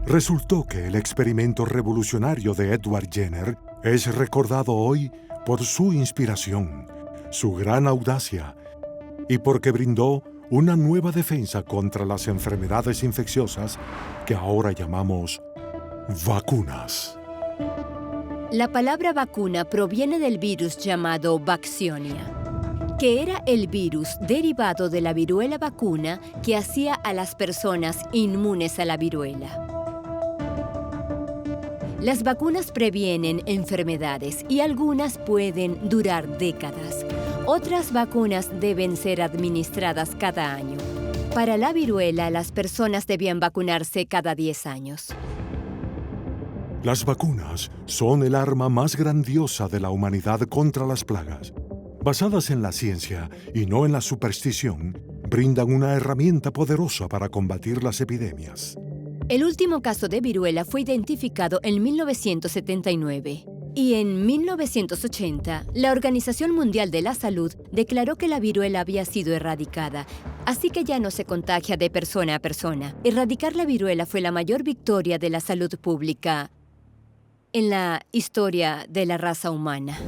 Resultó que el experimento revolucionario de Edward Jenner es recordado hoy por su inspiración, su gran audacia y porque brindó una nueva defensa contra las enfermedades infecciosas que ahora llamamos vacunas. La palabra vacuna proviene del virus llamado Vaccionia, que era el virus derivado de la viruela vacuna que hacía a las personas inmunes a la viruela. Las vacunas previenen enfermedades y algunas pueden durar décadas. Otras vacunas deben ser administradas cada año. Para la viruela, las personas debían vacunarse cada 10 años. Las vacunas son el arma más grandiosa de la humanidad contra las plagas. Basadas en la ciencia y no en la superstición, brindan una herramienta poderosa para combatir las epidemias. El último caso de viruela fue identificado en 1979 y en 1980 la Organización Mundial de la Salud declaró que la viruela había sido erradicada, así que ya no se contagia de persona a persona. Erradicar la viruela fue la mayor victoria de la salud pública en la historia de la raza humana.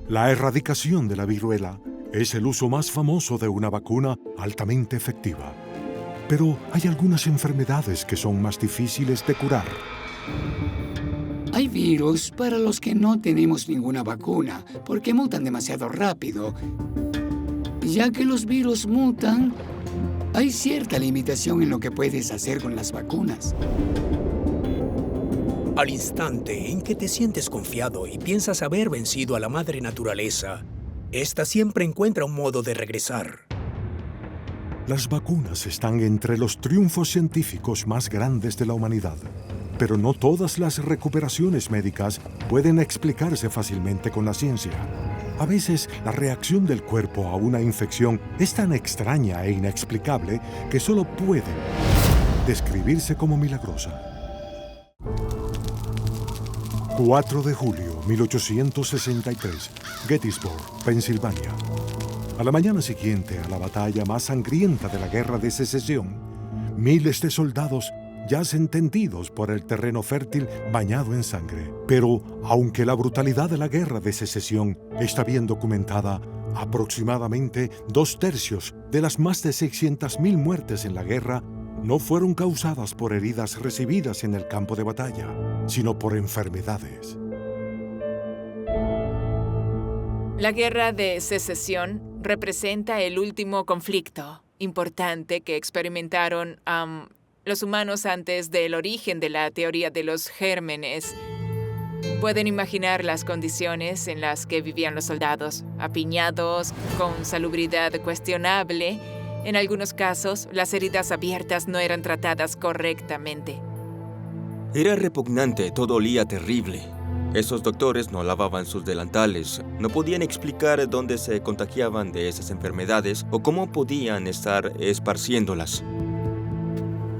La erradicación de la viruela es el uso más famoso de una vacuna altamente efectiva. Pero hay algunas enfermedades que son más difíciles de curar. Hay virus para los que no tenemos ninguna vacuna, porque mutan demasiado rápido. Ya que los virus mutan, hay cierta limitación en lo que puedes hacer con las vacunas. Al instante en que te sientes confiado y piensas haber vencido a la madre naturaleza, esta siempre encuentra un modo de regresar. Las vacunas están entre los triunfos científicos más grandes de la humanidad. Pero no todas las recuperaciones médicas pueden explicarse fácilmente con la ciencia. A veces, la reacción del cuerpo a una infección es tan extraña e inexplicable que solo puede describirse como milagrosa. 4 de julio, 1863, Gettysburg, Pensilvania. A la mañana siguiente a la batalla más sangrienta de la Guerra de Secesión, miles de soldados yacen tendidos por el terreno fértil bañado en sangre. Pero, aunque la brutalidad de la Guerra de Secesión está bien documentada, aproximadamente 2/3 de las más de 600,000 muertes en la guerra no fueron causadas por heridas recibidas en el campo de batalla, sino por enfermedades. La Guerra de Secesión representa el último conflicto importante que experimentaron los humanos antes del origen de la teoría de los gérmenes. Pueden imaginar las condiciones en las que vivían los soldados, apiñados, con salubridad cuestionable. En algunos casos, las heridas abiertas no eran tratadas correctamente. Era repugnante, todo olía terrible. Esos doctores no lavaban sus delantales, no podían explicar dónde se contagiaban de esas enfermedades o cómo podían estar esparciéndolas.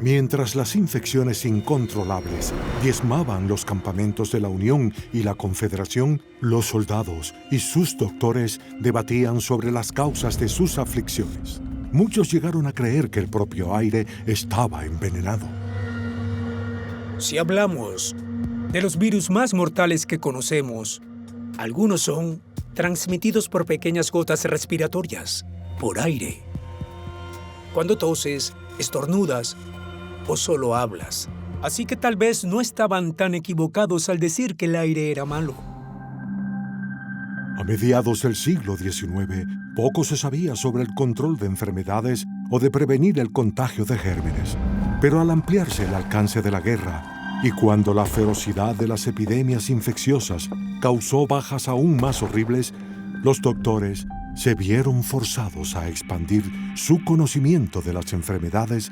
Mientras las infecciones incontrolables diezmaban los campamentos de la Unión y la Confederación, los soldados y sus doctores debatían sobre las causas de sus aflicciones. Muchos llegaron a creer que el propio aire estaba envenenado. Si hablamos de los virus más mortales que conocemos, algunos son transmitidos por pequeñas gotas respiratorias, por aire. Cuando toses, estornudas o solo hablas. Así que tal vez no estaban tan equivocados al decir que el aire era malo. A mediados del siglo XIX, poco se sabía sobre el control de enfermedades o de prevenir el contagio de gérmenes. Pero al ampliarse el alcance de la guerra y cuando la ferocidad de las epidemias infecciosas causó bajas aún más horribles, los doctores se vieron forzados a expandir su conocimiento de las enfermedades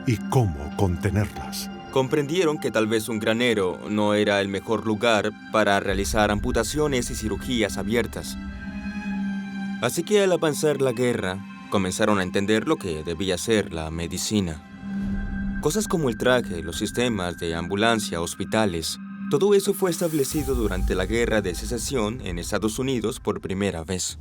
y cómo contenerlas. Comprendieron que tal vez un granero no era el mejor lugar para realizar amputaciones y cirugías abiertas. Así que al avanzar la guerra, comenzaron a entender lo que debía ser la medicina. Cosas como el traje, los sistemas de ambulancia, hospitales, todo eso fue establecido durante la Guerra de Secesión en Estados Unidos por primera vez.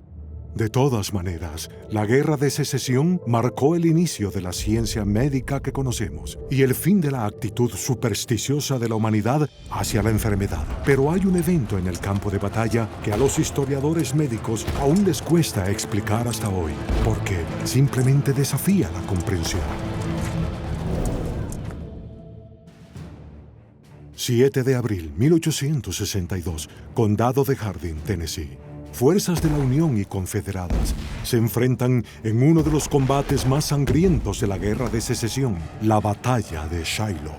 De todas maneras, la Guerra de Secesión marcó el inicio de la ciencia médica que conocemos y el fin de la actitud supersticiosa de la humanidad hacia la enfermedad. Pero hay un evento en el campo de batalla que a los historiadores médicos aún les cuesta explicar hasta hoy, porque simplemente desafía la comprensión. 7 de abril 1862, Condado de Hardin, Tennessee. Fuerzas de la Unión y Confederadas se enfrentan en uno de los combates más sangrientos de la Guerra de Secesión, la Batalla de Shiloh.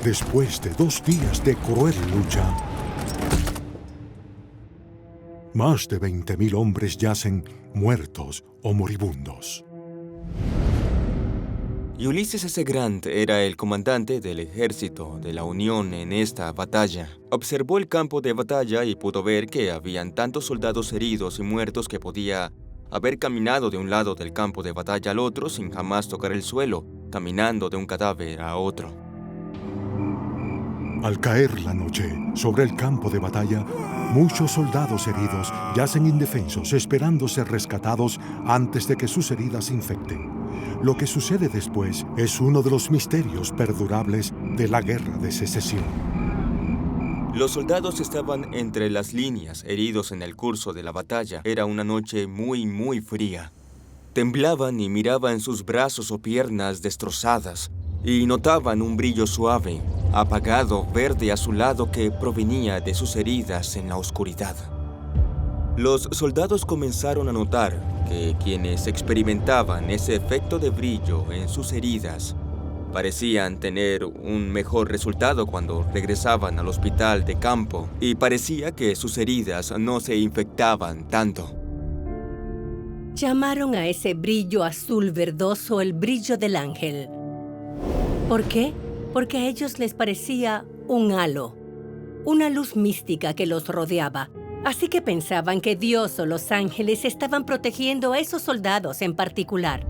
Después de 2 días de cruel lucha, más de 20,000 hombres yacen muertos o moribundos. Ulysses S. Grant era el comandante del ejército de la Unión en esta batalla. Observó el campo de batalla y pudo ver que habían tantos soldados heridos y muertos que podía haber caminado de un lado del campo de batalla al otro sin jamás tocar el suelo, caminando de un cadáver a otro. Al caer la noche sobre el campo de batalla, muchos soldados heridos yacen indefensos esperando ser rescatados antes de que sus heridas infecten. Lo que sucede después es uno de los misterios perdurables de la Guerra de Secesión. Los soldados estaban entre las líneas, heridos en el curso de la batalla. Era una noche muy fría. Temblaban y miraban sus brazos o piernas destrozadas y notaban un brillo suave, apagado, verde azulado que provenía de sus heridas en la oscuridad. Los soldados comenzaron a notar que quienes experimentaban ese efecto de brillo en sus heridas parecían tener un mejor resultado cuando regresaban al hospital de campo y parecía que sus heridas no se infectaban tanto. Llamaron a ese brillo azul verdoso el brillo del ángel. ¿Por qué? Porque a ellos les parecía un halo, una luz mística que los rodeaba. Así que pensaban que Dios o los ángeles estaban protegiendo a esos soldados en particular.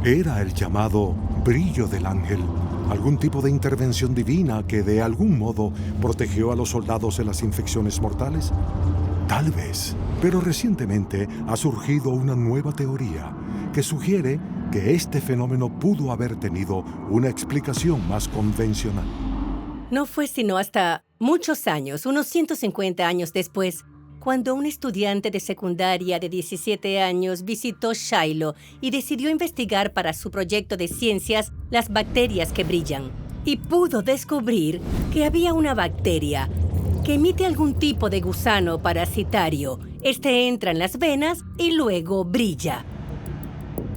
¿Era el llamado brillo del ángel algún tipo de intervención divina que de algún modo protegió a los soldados de las infecciones mortales? Tal vez, pero recientemente ha surgido una nueva teoría que sugiere que este fenómeno pudo haber tenido una explicación más convencional. No fue sino hasta muchos años, unos 150 años después, cuando un estudiante de secundaria de 17 años visitó Shiloh y decidió investigar para su proyecto de ciencias las bacterias que brillan. Y pudo descubrir que había una bacteria que emite algún tipo de gusano parasitario. Este entra en las venas y luego brilla.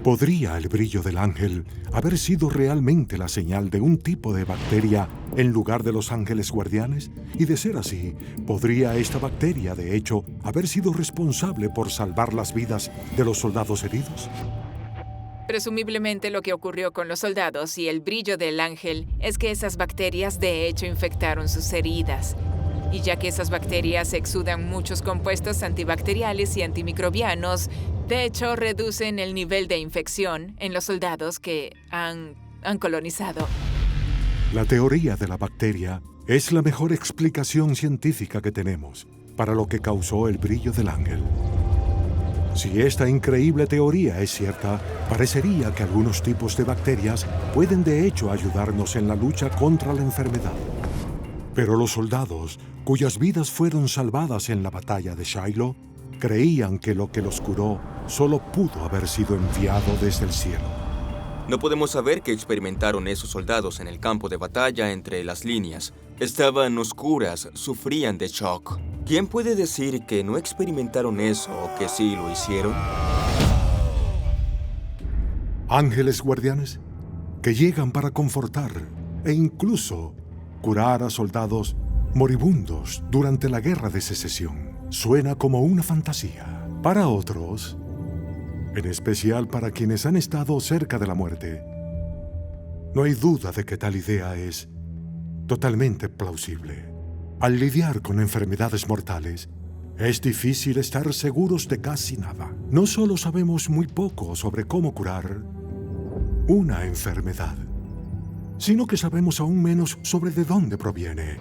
¿Podría el brillo del ángel haber sido realmente la señal de un tipo de bacteria en lugar de los ángeles guardianes? Y de ser así, ¿podría esta bacteria, de hecho, haber sido responsable por salvar las vidas de los soldados heridos? Presumiblemente lo que ocurrió con los soldados y el brillo del ángel es que esas bacterias de hecho infectaron sus heridas. Y ya que esas bacterias exudan muchos compuestos antibacteriales y antimicrobianos, de hecho reducen el nivel de infección en los soldados que han colonizado. La teoría de la bacteria es la mejor explicación científica que tenemos para lo que causó el brillo del ángel. Si esta increíble teoría es cierta, parecería que algunos tipos de bacterias pueden de hecho ayudarnos en la lucha contra la enfermedad. Pero los soldados, cuyas vidas fueron salvadas en la batalla de Shiloh, creían que lo que los curó solo pudo haber sido enviado desde el cielo. No podemos saber qué experimentaron esos soldados en el campo de batalla entre las líneas. Estaban oscuras, sufrían de shock. ¿Quién puede decir que no experimentaron eso o que sí lo hicieron? Ángeles guardianes que llegan para confortar e incluso curar a soldados moribundos durante la Guerra de Secesión. Suena como una fantasía. Para otros, en especial para quienes han estado cerca de la muerte, no hay duda de que tal idea es totalmente plausible. Al lidiar con enfermedades mortales, es difícil estar seguros de casi nada. No solo sabemos muy poco sobre cómo curar una enfermedad, sino que sabemos aún menos sobre de dónde proviene.